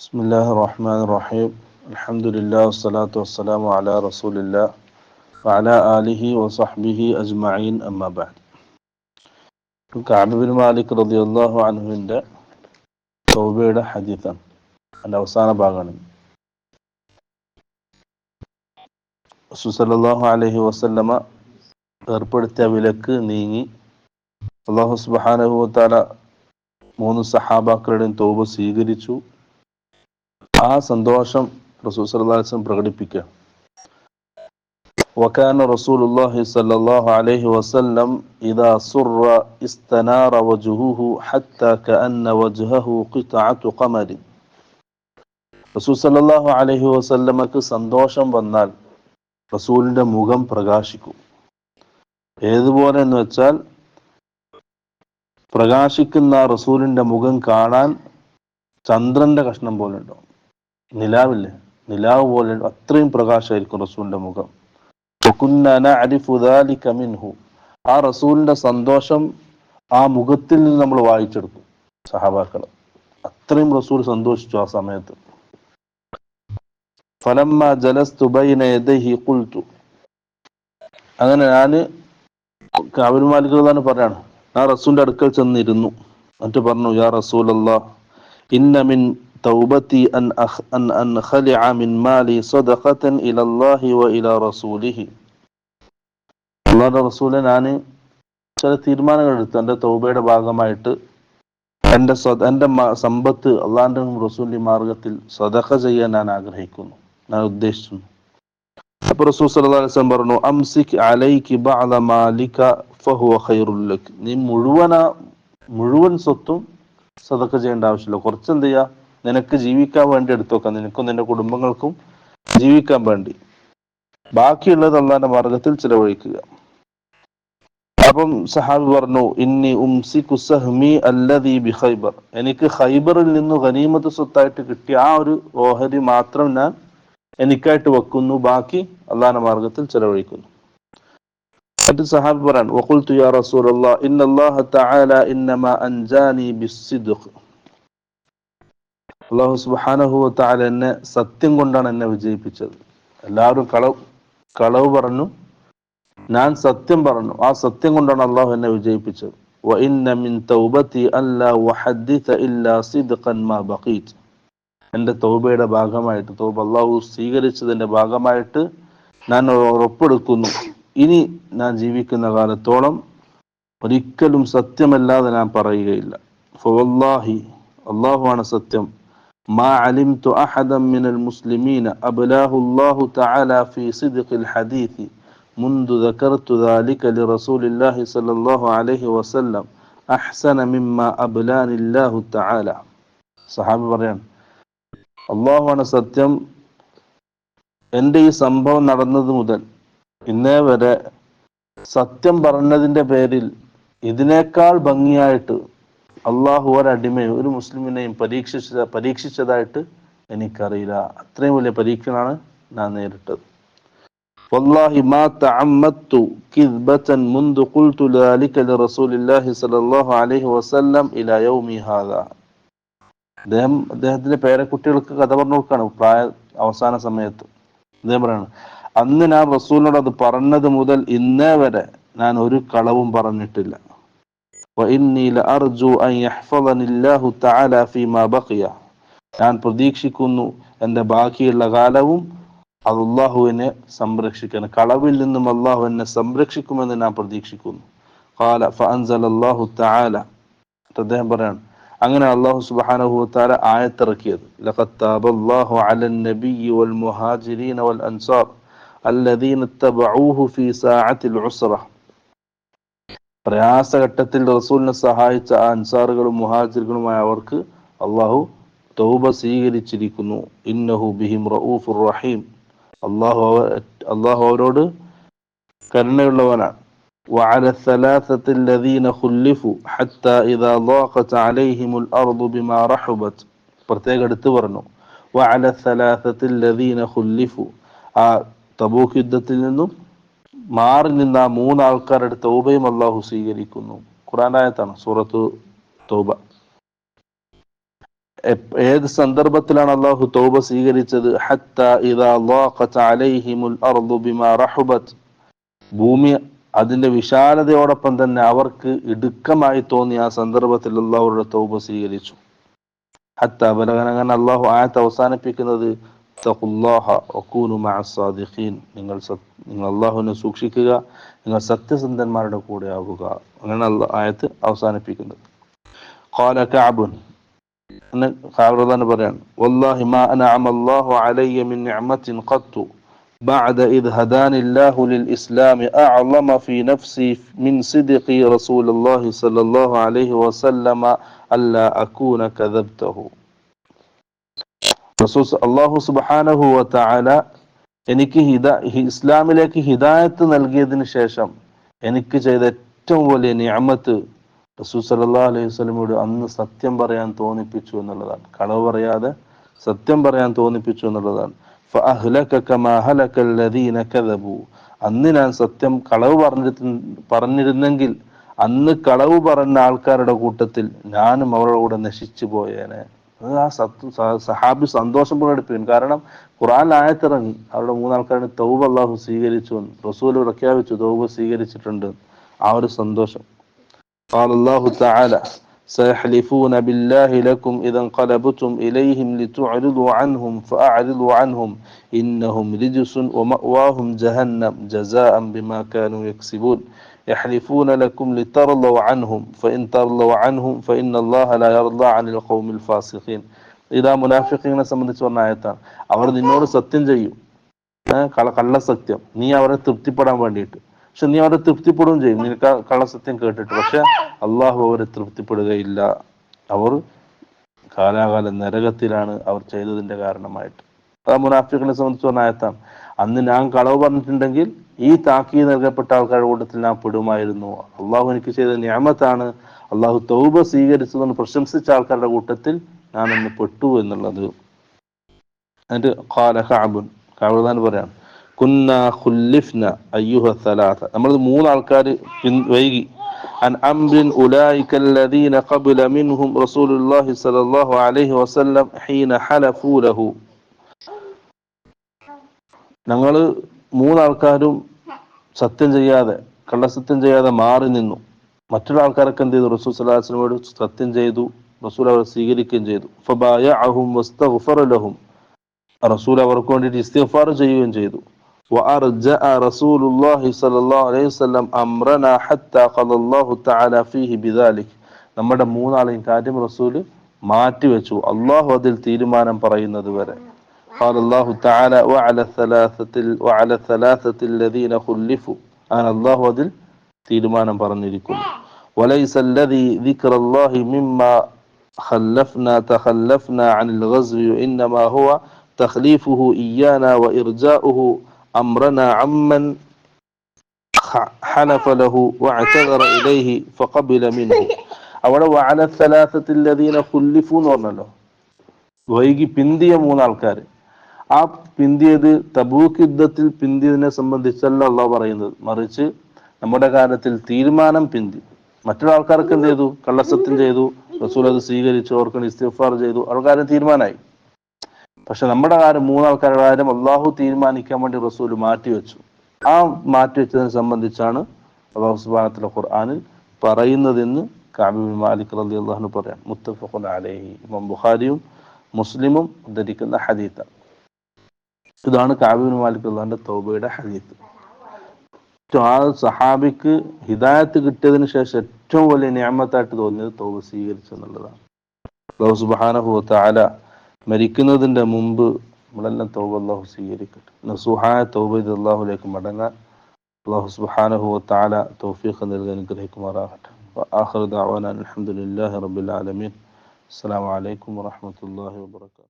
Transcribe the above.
بسم الله الرحمن الرحيم الحمد لله والصلاة والسلام على رسول الله وعلى آله وصحبه أجمعين أما بعد Kaab bin Malik റളിയല്ലാഹു അൻഹുവിന്റെ തൗബയുടെ ഹദീസാണ്. അതിന്റെ അവസാന ഭാഗമാണ്. റസൂൽ സല്ലല്ലാഹു അലൈഹി വസല്ലമ ഏർപ്പെടുത്തിയ വിലക്ക് നീങ്ങി അല്ലാഹു സുബ്ഹാനഹു വ തആല 3 സഹാബാക്കളുടെയും തൗബ സ്വീകരിച്ചു. ആ സന്തോഷം റസൂൽ സല്ലല്ലാഹു അലൈഹി വസല്ലം പ്രകടിപ്പിക്കുക. وكان رسول الله صلى الله عليه وسلم إذا سر استنار وجهه حتى كأن وجهه قطعة قمر. റസൂൽ സല്ലല്ലാഹു അലൈഹി വസല്ലമക്ക് സന്തോഷം വന്നാൽ റസൂലിന്റെ മുഖം പ്രകാശിക്കും. ഏതുപോലെ എന്ന് വെച്ചാൽ പ്രകാശിക്കുന്ന റസൂലിന്റെ മുഖം കാണാൻ ചന്ദ്രന്റെ കഷ്ണം പോലെ ഉണ്ടാവും. നിലാവില്ലേ, നിലാവ് പോലെ അത്രയും പ്രകാശമായിരിക്കും റസൂലിന്റെ മുഖം. ആ റസൂലിന്റെ സന്തോഷം ആ മുഖത്തിൽ നിന്ന് നമ്മൾ വായിച്ചെടുക്കും സഹാബാക്കൾ. അത്രയും റസൂൽ സന്തോഷിച്ചു ആ സമയത്ത്. ഫലമ്മ ജലസ്തു ബൈന യദൈഹി ഖുൽതു, അങ്ങനെ ഞാന് കഅബ് ബിൻ മാലിക് റളിയല്ലാഹു അൻഹു പറയാണ്, ഞാൻ റസൂലിന്റെ അടുക്കൽ ചെന്നിരുന്നു. എന്നിട്ട് പറഞ്ഞു, യാ റസൂലല്ലാഹ് ഇന്ന മിൻ തൗബതി അൻ അൻഖലിഅ മിൻ മാലി സദഖതൻ ഇലല്ലാഹി വ ഇലാ റസൂലിഹി. അല്ലാഹുവിന്റെ റസൂലെ, ഞാൻ ചില തീരുമാനങ്ങൾ എടുത്തു. എൻ്റെ തൗബയുടെ ഭാഗമായിട്ട് എൻ്റെ സമ്പത്ത് അള്ളാഹിന്റെ റസൂലിന്റെ മാർഗത്തിൽ സദഖ ചെയ്യാൻ ഞാൻ ആഗ്രഹിക്കുന്നു, ഞാൻ ഉദ്ദേശിക്കുന്നു. അപ്പോൾ റസൂൽ സല്ലല്ലാഹു അലൈഹി വസല്ലം പറഞ്ഞു, അംസിക് അലൈകി ബഅദ മാലിക ഫഹുവ ഖൈറുൽ ലക്. നീ മുഴുവൻ സ്വത്തും സദഖ ചെയ്യേണ്ട ആവശ്യമില്ല. കുറച്ച് എന്ത് ചെയ്യുക, നിനക്ക് ജീവിക്കാൻ വേണ്ടി എടുത്തു വെക്കാം, നിനക്കും നിന്റെ കുടുംബങ്ങൾക്കും ജീവിക്കാൻ വേണ്ടി. ബാക്കിയുള്ളത് അള്ളാഹിന്റെ മാർഗത്തിൽ ചിലവഴിക്കുക. അപ്പം സഹാബി പറഞ്ഞു, ഇന്നി ഉംസികു സഹ്മി അല്ലദീ ബി ഖൈബർ. എനിക്ക് ഖൈബറിൽ നിന്ന് ഗനീമത്ത് സ്വത്തായിട്ട് കിട്ടിയ ആ ഒരു ഓഹരി മാത്രം ഞാൻ എനിക്കായിട്ട് വെക്കുന്നു, ബാക്കി അള്ളാഹിന്റെ മാർഗത്തിൽ ചിലവഴിക്കുന്നു. എന്നിട്ട് സഹാബി പറയാൻ, വഖുൽതു യാ റസൂലല്ലാഹ് ഇന്നല്ലാഹ തആല ഇന്നമാ അൻജാനി ബിസ്സിദ്ഖ്. അല്ലാഹു സുബ്ഹാനഹു വ തആല എന്നെ സത്യം കൊണ്ടാണ് എന്നെ വിജയിപ്പിച്ചത്. എല്ലാവരും കളവ് പറഞ്ഞു, ഞാൻ സത്യം പറഞ്ഞു. ആ സത്യം കൊണ്ടാണ് അള്ളാഹു എന്നെ വിജയിപ്പിച്ചത്. വ ഇന്ന മിൻ തൗബതി അല്ലാ വഹദ്ദിത ഇല്ലാ സിദ്ഖൻ മാ ബഖീത്. എൻ്റെ തൗബയുടെ ഭാഗമായിട്ട്, തൗബ അള്ളാഹു സ്വീകരിച്ചതിന്റെ ഭാഗമായിട്ട് ഞാൻ ഉറപ്പെടുക്കുന്നു, ഇനി ഞാൻ ജീവിക്കുന്ന കാലത്തോളം ഒരിക്കലും സത്യമല്ലാതെ ഞാൻ പറയുകയില്ല. ഫവല്ലാഹി, അള്ളാഹുവാണ് സത്യം, മാ അലിംതു അഹദൻ മിനൽ മുസ്ലിമീന അബ്ലാഹു അല്ലാഹു തആല ഫീ സിദ്ഖിൽ ഹദീഥി മുൻദു ദകർതു ദാലിക ലിറസൂലില്ലാഹി സ്വല്ലല്ലാഹു അലൈഹി വസല്ലം അഹ്സന മിമ്മാ അബ്ലാനില്ലാഹു തആല. സഹാബി പറയാണ്, അള്ളാഹുവാണ് സത്യം, എൻ്റെ ഈ സംഭവം നടന്നത് മുതൽ ഇന്നേ വരെ സത്യം പറഞ്ഞതിന്റെ പേരിൽ ഇതിനേക്കാൾ ഭംഗിയായിട്ട് അള്ളാഹു ഒരടിമയും ഒരു മുസ്ലിമിനെയും പരീക്ഷിച്ചതായിട്ട് എനിക്കറിയില്ല. അത്രയും വലിയ പരീക്ഷണമാണ് ഞാൻ നേരിട്ടത്. വല്ലാഹി മാ തഅമ്മത്തു കിദ്ബതൻ മുൻദു ഖുൽതു ദാലിക ലിറസൂലില്ലാഹി സ്വല്ലല്ലാഹു അലൈഹി വസല്ലം ഇലാ യൗമി ഹാദാ. അദ്ദേഹത്തിന്റെ പേരക്കുട്ടികൾക്ക് കഥ പറഞ്ഞു കൊടുക്കുകയാണ് അവസാന സമയത്ത്. അദ്ദേഹം പറയാണ്, അന്ന് ഞാൻ റസൂലിനോട് അത് പറഞ്ഞത് മുതൽ ഇന്നേ വരെ ഞാൻ ഒരു കളവും പറഞ്ഞിട്ടില്ല. വഇന്നീ ലഅർജു അൻ യഹ്ഫളനില്ലാഹു തആല ഫീമാ ബഖിയ. ഞാൻ പ്രതീക്ഷിക്കുന്നു എൻ്റെ ബാക്കിയുള്ള കാലവും അല്ലാഹുവിനെ സംരക്ഷിക്കണം, കളവിൽ നിന്നും അല്ലാഹു എന്നെ സംരക്ഷിക്കുമെന്ന് ഞാൻ പ്രതീക്ഷിക്കുന്നു. ഖാല ഫഅൻസലല്ലാഹു തആല. അദ്ദേഹം പറയാണ്, അങ്ങനെ അല്ലാഹു സുബ്ഹാനഹു വ തആല ആയത്തിറക്കിയത്, ലഖദ് താബല്ലാഹു അലൻ നബിയ്യി വൽ മുഹാജിരീന വൽ അൻസാർ അല്ലദീന ഇത്തബഊഹു ഫീ സാഅത്തിൽ ഉസ്റ. പ്രയാസഘട്ടത്തിൽ റസൂലിനെ സഹായിച്ച ആ അൻസാറുകളും മുഹാജിറുകളുമായ അവർക്ക് അല്ലാഹു തൗബ സ്വീകരിച്ചിരിക്കുന്നു. ഇന്നഹു ബിഹിം റഊഫുർ റഹീം. അല്ലാഹു അവരോട് കരുണയുള്ളവനാണ്. وعلى الثلاثة الذين خلفوا حتى إذا ضاقت عليهم الأرض بما رحبت. പ്രത്യേകം എടുത്തു പറഞ്ഞു, وعلى الثلاثة الذين خلفوا. ആ തബൂക്ക് യുദ്ധത്തിൽ നിന്നും മാറി നിന്ന 3 ആൾക്കാരുടെ തൗബയും അല്ലാഹു സ്വീകരിക്കുന്നു. ഖുർആൻ ആയത്താണ്, സൂറത്തു തൗബ. ഏത് സന്ദർഭത്തിലാണ് അള്ളാഹു തൗബ സ്വീകരിച്ചത്? ഹത്ത ഇദാ ളാഖത് അലൈഹിമുൽ അർദു ബിമാ റഹബത്, ഭൂമി അതിന്റെ വിശാലതയോടൊപ്പം തന്നെ അവർക്ക് ഇടുക്കമായി തോന്നിയ ആ സന്ദർഭത്തിൽ അള്ളാഹുയുടെ തൗബ സ്വീകരിച്ചു. ഹത്ത ബലഗന, അള്ളാഹു ആയത്ത് അവസാനിപ്പിക്കുന്നത് തഖുല്ലാഹ വകൂനു മഅസ്സാദിഖീൻ, നിങ്ങൾ അള്ളാഹുവിനെ സൂക്ഷിക്കുക, നിങ്ങൾ സത്യസന്ധന്മാരുടെ കൂടെ ആവുക. അങ്ങനെ ആയത്ത് അവസാനിപ്പിക്കുന്നത്. ഖാല കഅബ്, പറയാണ്, വല്ലാഹി മാ അൻഅമ അല്ലാഹു അലയ്യ മിൻ നിഅമത്തിൻ ഖത്തു ബഅദ ഇദ് ഹദാനി അല്ലാഹു ലിൽ ഇസ്ലാം അഅളമ ഫീ നഫ്സി മിൻ സിദ്ഖി റസൂലുള്ളാഹി സ്വല്ലല്ലാഹു അലൈഹി വസല്ലമ അല്ലാ അകൂന കദബ്തഹു. അല്ലാഹു സുബ്ഹാനഹു വ തആല എനിക്ക് ഇസ്ലാമിലേക്ക് ഹിദായത്ത് നൽകിയതിന് ശേഷം എനിക്ക് ചെയ്ത ഏറ്റവും വലിയ നിഅമത്ത് റസൂൽ സല്ലല്ലാഹു അലൈഹി വസല്ലമയോട് അന്ന് സത്യം പറയാൻ തോന്നിപ്പിച്ചു എന്നുള്ളതാണ്. കളവ് പറയാതെ സത്യം പറയാൻ തോന്നിപ്പിച്ചു എന്നുള്ളതാണ്. ഫഅഹ്ലക കമാ ഹലകൽ ലദീന കദബു, അന്ന് ഞാൻ സത്യം കളവ് പറഞ്ഞിരുന്നെങ്കിൽ അന്ന് കളവ് പറഞ്ഞ ആൾക്കാരുടെ കൂട്ടത്തിൽ ഞാനും അവരുടെ കൂടെ നശിച്ചു പോയേനെ. ആ സഹാബി സന്തോഷം പ്രകടിപ്പിക്കും. കാരണം ഖുർആൻ ആയത്തിറങ്ങി അവരുടെ മൂന്നാൾക്കാരുടെ തൗബ അല്ലാഹു സ്വീകരിച്ചു, റസൂൽ പ്രഖ്യാപിച്ചു തൗബ സ്വീകരിച്ചിട്ടുണ്ട്. ആ ഒരു സന്തോഷം. قال الله تعالى سيحلفون بالله لكم إذا انقلبتم إليهم لتعرضوا عنهم فأعرضوا عنهم إنهم رجس ومأواهم جهنم جزاء بما كانوا يكسبون يحلفون لكم لترضوا عنهم فإن ترضوا عنهم فإن الله لا يرضى عن القوم الفاسقين. ഇതാ മുനാഫിഖീനെ സംബന്ധിച്ച് പറഞ്ഞ ആയത്താണ്. അവർ നിന്നോട് സത്യം ചെയ്യും, കള്ളസത്യം, നീ അവരെ തൃപ്തിപ്പെടാൻ വേണ്ടിയിട്ട്. പക്ഷെ നീ അവരെ തൃപ്തിപ്പെടുകയും ചെയ്യും നിനക്ക് കള്ളസത്യം കേട്ടിട്ട്. പക്ഷെ അള്ളാഹു അവരെ തൃപ്തിപ്പെടുകയില്ല. അവർ കാലാകാലം നരകത്തിലാണ് അവർ ചെയ്തതിന്റെ കാരണമായിട്ട്. ആ മുനാഫിഖിനെ സംബന്ധിച്ച് പറഞ്ഞ ആയത്താണ്. അന്ന് ഞാൻ കളവ് പറഞ്ഞിട്ടുണ്ടെങ്കിൽ ഈ താക്കീത് നൽകപ്പെട്ട ആൾക്കാരുടെ കൂട്ടത്തിൽ ഞാൻ പെടുമായിരുന്നു. അള്ളാഹു എനിക്ക് ചെയ്ത നിഅമത്താണ്, അള്ളാഹു തൗബ സ്വീകരിച്ചതെന്ന് പ്രശംസിച്ച ആൾക്കാരുടെ കൂട്ടത്തിൽ ഞാൻ ഒന്ന് പെട്ടു എന്നുള്ളത്. എന്നിട്ട് ഖാല കഅബ് പറയാണ്, കുന്നാ ഖുല്ലിഫ്ന അയ്യുഹ സലാസ, നമ്മൾ മൂന്ന് ആൾക്കാർ വൈകി. അൻ അംറിൻ ഉലൈക അല്ലദീന ഖബല മിൻഹും റസൂലുള്ളാഹി സ്വല്ലല്ലാഹു അലൈഹി വസല്ലം ഹീന ഹലഫൂ ലഹു, ഞങ്ങൾ മൂന്നാൾക്കാരും സത്യം ചെയ്യാതെ കള്ളസത്യം ചെയ്യാതെ മാറി നിന്നു. മറ്റുള്ള ആൾക്കാരൊക്കെ എന്ത് ചെയ്തു? റസൂൽ സ്വല്ലല്ലാഹു അലൈഹി വസല്ലമയോട് സത്യം ചെയ്തു, റസൂൽ അവരെ സ്വീകരിക്കുകയും ചെയ്തു. ഫബായഅഹും വസ്തഗ്ഫറ ലഹും, റസൂൽ അവർക്ക് വേണ്ടിയിട്ട് ഇസ്തിഗ്ഫാർ ചെയ്യുകയും ചെയ്തു. وأرجأ رسول الله صلى الله عليه وسلم أمرنا حتى قضى الله تعالى فيه بذلك, നമ്മുടെ മൂന്നാളെയും കാര്യം റസൂൽ മാറ്റിവെച്ചു അള്ളാഹു അതിൽ തീരുമാനം പറയുന്നത് വരെ. قال الله تعالى وعلى الثلاثة الذين خلفوا, അങ്ങനെ അള്ളാഹു അതിൽ തീരുമാനം പറഞ്ഞിരിക്കുന്നു. وليس الذي ذكر الله مما تخلفنا عن الغزو إنما هو تخليفه إيانا وإرجاؤه أمرنا عمن حلف له واعتذر إليه فقبل منه. അവിടെ وعلى الثلاثة الذين خلفوا എന്ന് പറഞ്ഞല്ലോ, വൈകി പിന്തിയ മൂന്നാൾക്കാർ. ആ പിന്തിയത് തബൂക്ക് യുദ്ധത്തിൽ പിന്തിയതിനെ സംബന്ധിച്ചല്ല അള്ളാഹു പറയുന്നത്, മറിച്ച് നമ്മുടെ കാര്യത്തിൽ തീരുമാനം പിന്തി. മറ്റുള്ള ആൾക്കാർക്ക് എന്ത് ചെയ്തു? കള്ളസത്യം ചെയ്തു, റസൂൽ അത് സ്വീകരിച്ചു, അവർക്ക് ഇസ്തിഗ്ഫാർ ചെയ്തു, അവരുടെ കാര്യം തീരുമാനമായി. പക്ഷെ നമ്മുടെ കാര്യം മൂന്നാൾക്കാരുടെ കാര്യം അള്ളാഹു തീരുമാനിക്കാൻ വേണ്ടി റസൂൽ മാറ്റിവെച്ചു. ആ മാറ്റിവെച്ചതിനെ സംബന്ധിച്ചാണ് അല്ലാഹു സുബ്ഹാനഹു വ തആല ഖുർആനിൽ പറയുന്നതെന്ന് കഅബ് ബിൻ മാലിക് റളിയല്ലാഹു അൻഹു പറയാം. മുത്തഫഖുൻ അലൈഹി, ഇമാം ബുഖാരിയും മുസ്ലിമും ഉദ്ധരിക്കുന്ന ഹദീസ്. ഇതാണ് കഅബ് ബിൻ മാലിക് റളിയല്ലാഹു അൻഹുവിന്റെ തൗബയുടെ ഹദീസ്. ആ സഹാബിക്ക് ഹിദായത്ത് കിട്ടിയതിന് ശേഷം ഏറ്റവും വലിയ നിഅമത്തായിട്ട് തോന്നിയത് തൗബ സ്വീകരിച്ചു എന്നുള്ളതാണ്. അല്ലാഹു സുബ്ഹാനഹു വ തആല മരിക്കുന്നതിന്റെ മുമ്പ് നമ്മളെല്ലാം തൗബ അല്ലാഹു സ്വീകരിക്കട്ടെ. നസൂഹായ തൗബ ചെയ്ത് അല്ലാഹുവിലേക്ക് മടങ്ങാൻ അല്ലാഹു സുബ്ഹാനഹു വ തആല തൗഫീഖ് നൽകി അനുഗ്രഹിക്കുമാറാകട്ടെ. വആഖിറു ദഅവാനാ അൽഹംദുലില്ലാഹി റബ്ബിൽ ആലമീൻ. അസ്സലാമു അലൈക്കും വറഹ്മത്തുള്ളാഹി വബറകാതുഹു.